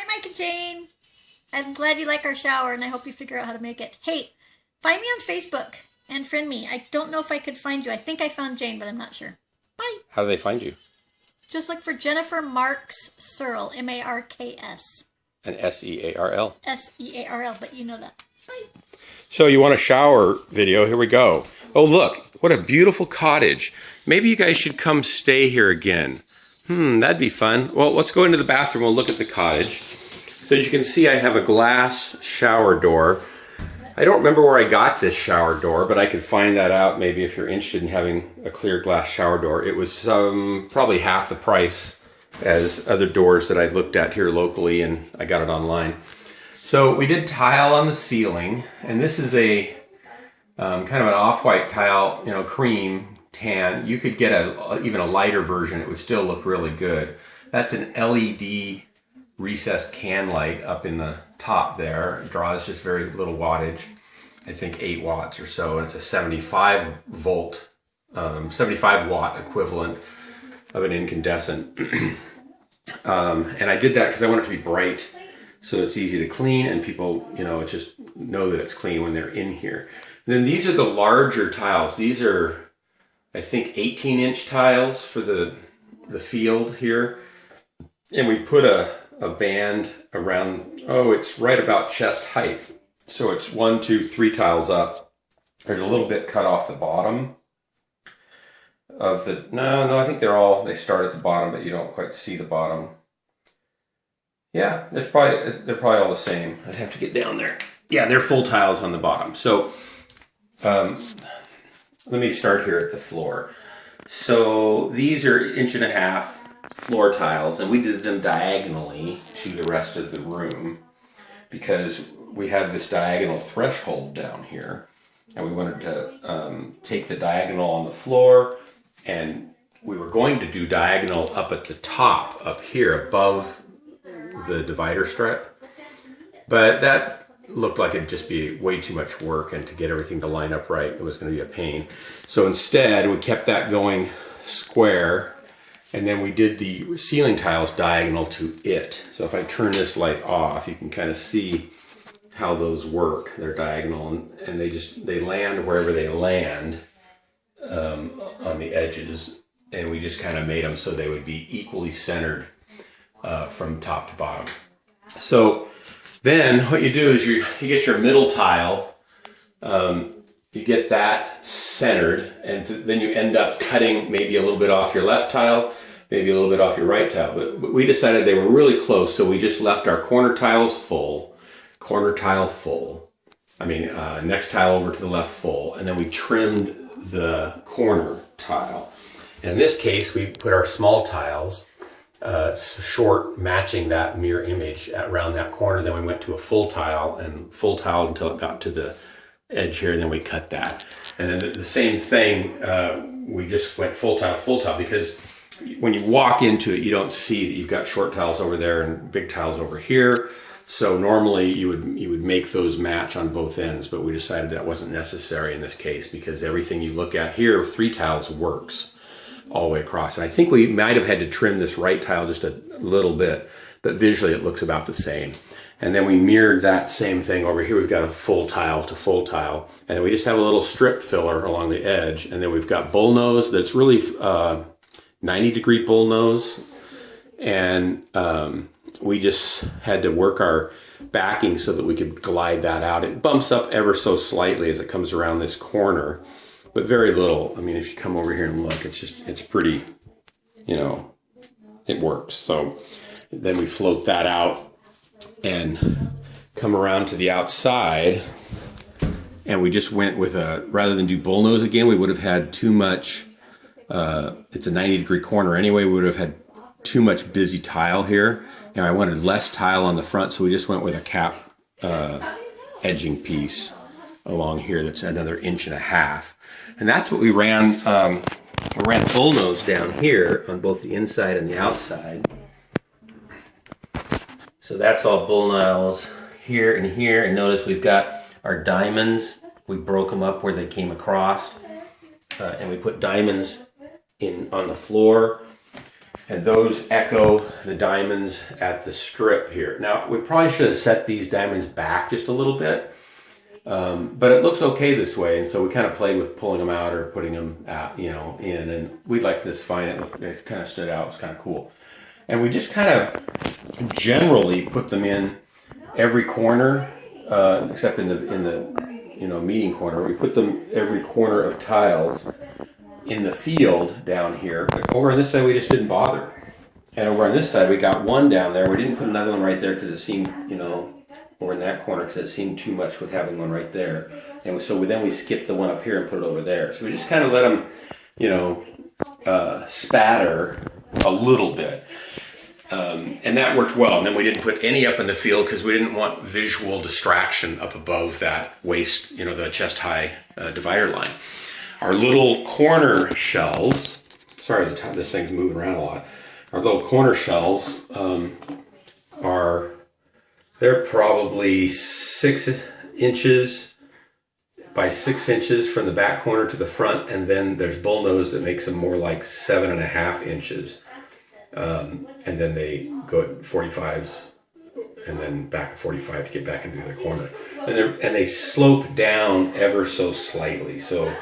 Mike and Jane. I'm glad you like our shower, and I hope you figure out how to make it. Hey, find me on Facebook and friend me. I don't know if I could find you. I think I found Jane, but I'm not sure. Bye. How do they find you? Just look for Jennifer Marks Searle, M-A-R-K-S. And S-E-A-R-L. S-E-A-R-L, but you know that. Bye. So you want a shower video? Here we go. Oh, look, what a beautiful cottage. Maybe you guys should come stay here again. That'd be fun. Well, let's go into the bathroom. We'll look at the cottage. So as you can see, I have a glass shower door. I don't remember where I got this shower door, but I could find that out maybe if you're interested in having a clear glass shower door. It was probably half the price as other doors that I looked at here locally, and I got it online. So we did tile on the ceiling, and this is a kind of an off-white tile, you know, cream tan. You could get even a lighter version. It would still look really good. That's an LED recessed can light up in the top there. It draws just very little wattage. I think 8 watts or so, and it's a 75 watt equivalent of an incandescent. And I did that because I want it to be bright, so it's easy to clean, and people, you know, just know that it's clean when they're in here. And then these are the larger tiles. These are, I think, 18-inch tiles for the field here. And we put a band around, it's right about chest height. So it's 1, 2, 3 tiles up. There's a little bit cut off the bottom of the, no, I think they start at the bottom, but you don't quite see the bottom. Yeah, they're probably all the same. I'd have to get down there. Yeah, they're full tiles on the bottom. So let me start here at the floor. So these are 1.5 inch floor tiles, and we did them diagonally to the rest of the room because we have this diagonal threshold down here, and we wanted to take the diagonal on the floor, and we were going to do diagonal up at the top, up here above the divider strip, but that looked like it'd just be way too much work, and to get everything to line up right, it was going to be a pain. So instead, we kept that going square, and then we did the ceiling tiles diagonal to it. So if I turn this light off, you can kind of see how those work. They're diagonal, and they land wherever they land on the edges, and we just kind of made them so they would be equally centered from top to bottom. So then what you do is you get your middle tile, you get that centered, and then you end up cutting maybe a little bit off your left tile, maybe a little bit off your right tile. But we decided they were really close, so we just left our corner tiles full, next tile over to the left full, and then we trimmed the corner tile. And in this case, we put our small tiles short, matching that mirror image around that corner. Then we went to a full tile until it got to the edge here, and then we cut that. And then the same thing, we just went full tile, because when you walk into it, you don't see that you've got short tiles over there and big tiles over here. So normally you would make those match on both ends, but we decided that wasn't necessary in this case because everything you look at here, 3 tiles works all the way across. And I think we might have had to trim this right tile just a little bit, but visually it looks about the same. And then we mirrored that same thing over here. We've got a full tile to full tile, and then we just have a little strip filler along the edge. And then we've got bullnose that's really 90-degree bullnose, and we just had to work our backing so that we could glide that out. It bumps up ever so slightly as it comes around this corner, but very little. I mean, if you come over here and look, it's pretty, it works. So then we float that out and come around to the outside, and we just went with rather than do bullnose again, we would have had too much, it's a 90-degree corner anyway, we would have had too much busy tile here, and I wanted less tile on the front, so we just went with a cap edging piece along here that's another 1.5 inches. And that's what we ran. We ran bullnose down here on both the inside and the outside. So that's all bullnose here and here. And notice we've got our diamonds. We broke them up where they came across. And we put diamonds on the floor. And those echo the diamonds at the strip here. Now, we probably should have set these diamonds back just a little bit, but it looks okay this way. And so we kind of played with pulling them out or putting them out, in, and we liked this fine. It kind of stood out. It was kind of cool. And we just kind of generally put them in every corner, except in the meeting corner. We put them every corner of tiles in the field down here, but over on this side we just didn't bother. And over on this side we got one down there. We didn't put another one right there because it seemed, over in that corner because it seemed too much with having one right there. And so then we skipped the one up here and put it over there. So we just kind of let them, spatter a little bit. And that worked well. And then we didn't put any up in the field because we didn't want visual distraction up above that waist, the chest high divider line. Our little corner shells, sorry, this thing's moving around a lot. Our little corner shells they're probably 6 inches by 6 inches from the back corner to the front. And then there's bullnose that makes them more like 7.5 inches. And then they go at 45s and then back at 45 to get back into the other corner. And they slope down ever so slightly. So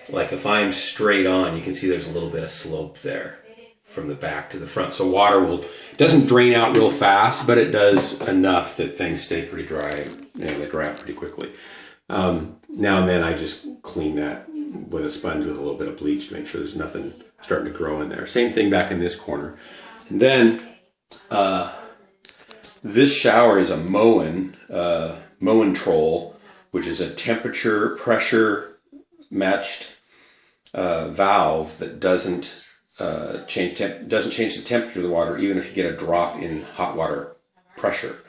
like if I'm straight on, you can see there's a little bit of slope there from the back to the front. So water doesn't drain out real fast, but it does enough that things stay pretty dry. They dry out pretty quickly. Now and then I just clean that with a sponge with a little bit of bleach to make sure there's nothing starting to grow in there. Same thing back in this corner. And then this shower is a Moen Troll, which is a temperature pressure matched valve that doesn't change the temperature of the water, even if you get a drop in hot water pressure,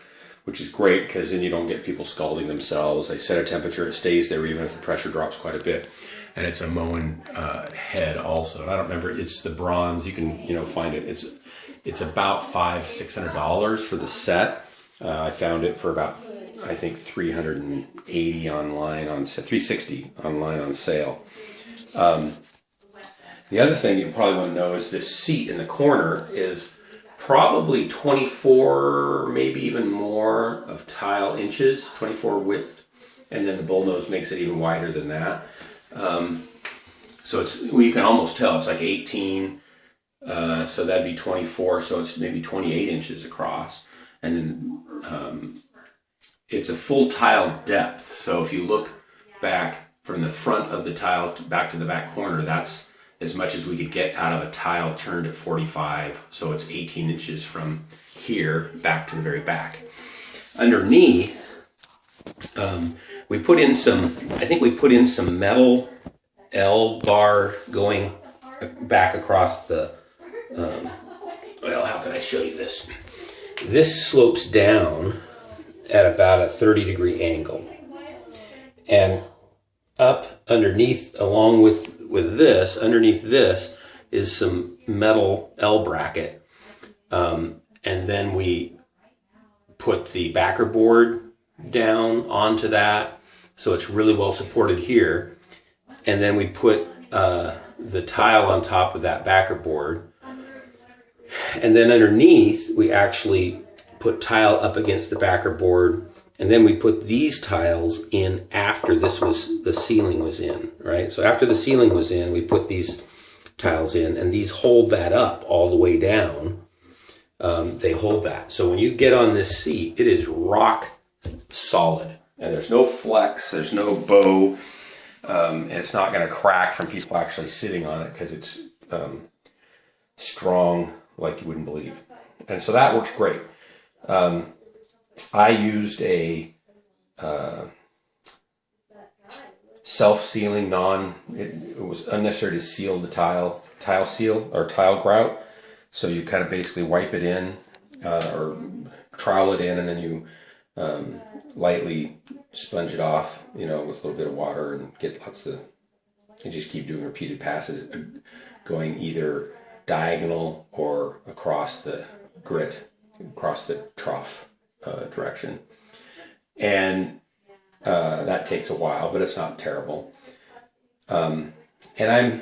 which is great because then you don't get people scalding themselves. They set a temperature, it stays there even if the pressure drops quite a bit. And it's a Moen head also. And I don't remember, it's the bronze. You can find it. It's about $500-$600 for the set. I found it for about, I think, $380 online on $360 online on sale. The other thing you probably want to know is this seat in the corner is probably 24, maybe even more of tile inches, 24 width, and then the bullnose makes it even wider than that. So you can almost tell it's like 18, so that'd be 24, so it's maybe 28 inches across, and then it's a full tile depth. So if you look back from the front of the tile back to the back corner, that's as much as we could get out of a tile turned at 45. So it's 18 inches from here back to the very back. Underneath, we put in some metal L bar going back across the, how can I show you this? This slopes down at about a 30-degree angle. And up underneath, along with this, underneath this is some metal L bracket. And then we put the backer board down onto that, so it's really well supported here. And then we put the tile on top of that backer board. And then underneath, we actually put tile up against the backer board. And then we put these tiles in after the ceiling was in, right? So after the ceiling was in, we put these tiles in, and these hold that up all the way down. They hold that. So when you get on this seat, it is rock solid. And there's no flex, there's no bow, and it's not going to crack from people actually sitting on it because it's strong like you wouldn't believe. And so that works great. I used a self-sealing it was unnecessary to seal the tile seal or tile grout. So you kind of basically wipe it in or trowel it in, and then you lightly sponge it off, with a little bit of water, and you just keep doing repeated passes going either diagonal or across the grit, across the trough direction. And that takes a while, but it's not terrible. And I'm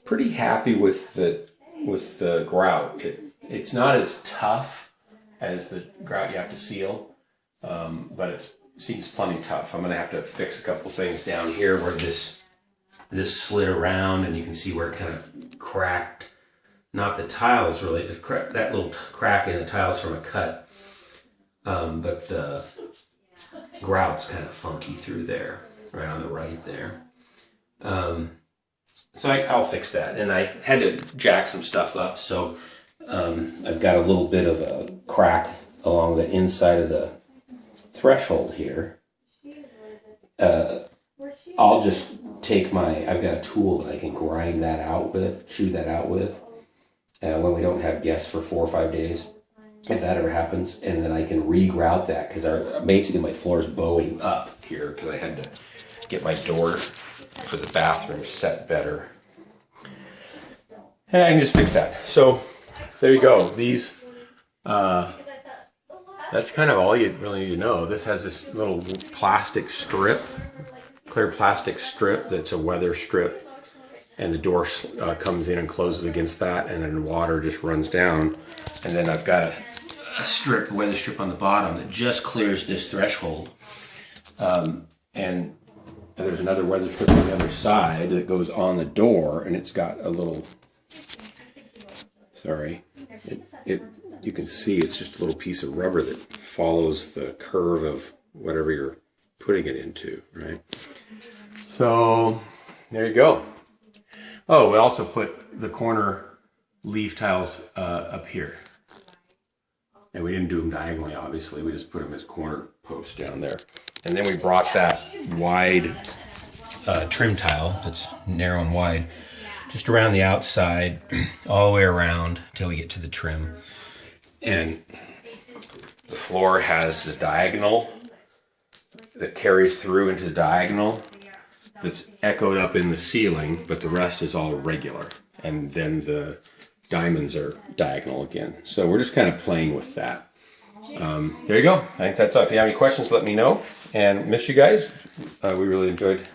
pretty happy with the with the grout. It's not as tough as the grout you have to seal, but it seems plenty tough. I'm gonna have to fix a couple things down here where this slid around, and you can see where it kind of cracked. Not the tiles really, that little crack in the tiles from a cut, but the grout's kind of funky through there, right on the right there. So I'll fix that. And I had to jack some stuff up, so I've got a little bit of a crack along the inside of the threshold here. I'll just take I've got a tool that I can grind that out with, chew that out with, when we don't have guests for 4 or 5 days, if that ever happens. And then I can re-grout that, because basically my floor is bowing up here, because I had to get my door for the bathroom set better. And I can just fix that. So there you go. These, that's kind of all you really need to know. This has this little plastic strip, clear plastic strip that's a weather strip, and the door comes in and closes against that, and then water just runs down. And then I've got a weather strip on the bottom that just clears this threshold. And there's another weather strip on the other side that goes on the door, and it's got a little, you can see it's just a little piece of rubber that follows the curve of whatever you're putting it into, right? So there you go. Oh, we also put the corner leaf tiles up here. And we didn't do them diagonally, obviously. We just put them as corner posts down there. And then we brought that wide trim tile that's narrow and wide just around the outside, all the way around until we get to the trim. And the floor has the diagonal that carries through into the diagonal that's echoed up in the ceiling, but the rest is all regular. And then the diamonds are diagonal again. So we're just kind of playing with that. There you go. I think that's all. If you have any questions, let me know. And miss you guys. We really enjoyed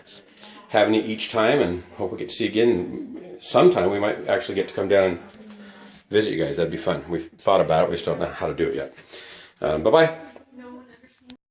having you each time, and hope we get to see you again sometime. We might actually get to come down and visit you guys. That'd be fun. We've thought about it. We just don't know how to do it yet. Bye-bye.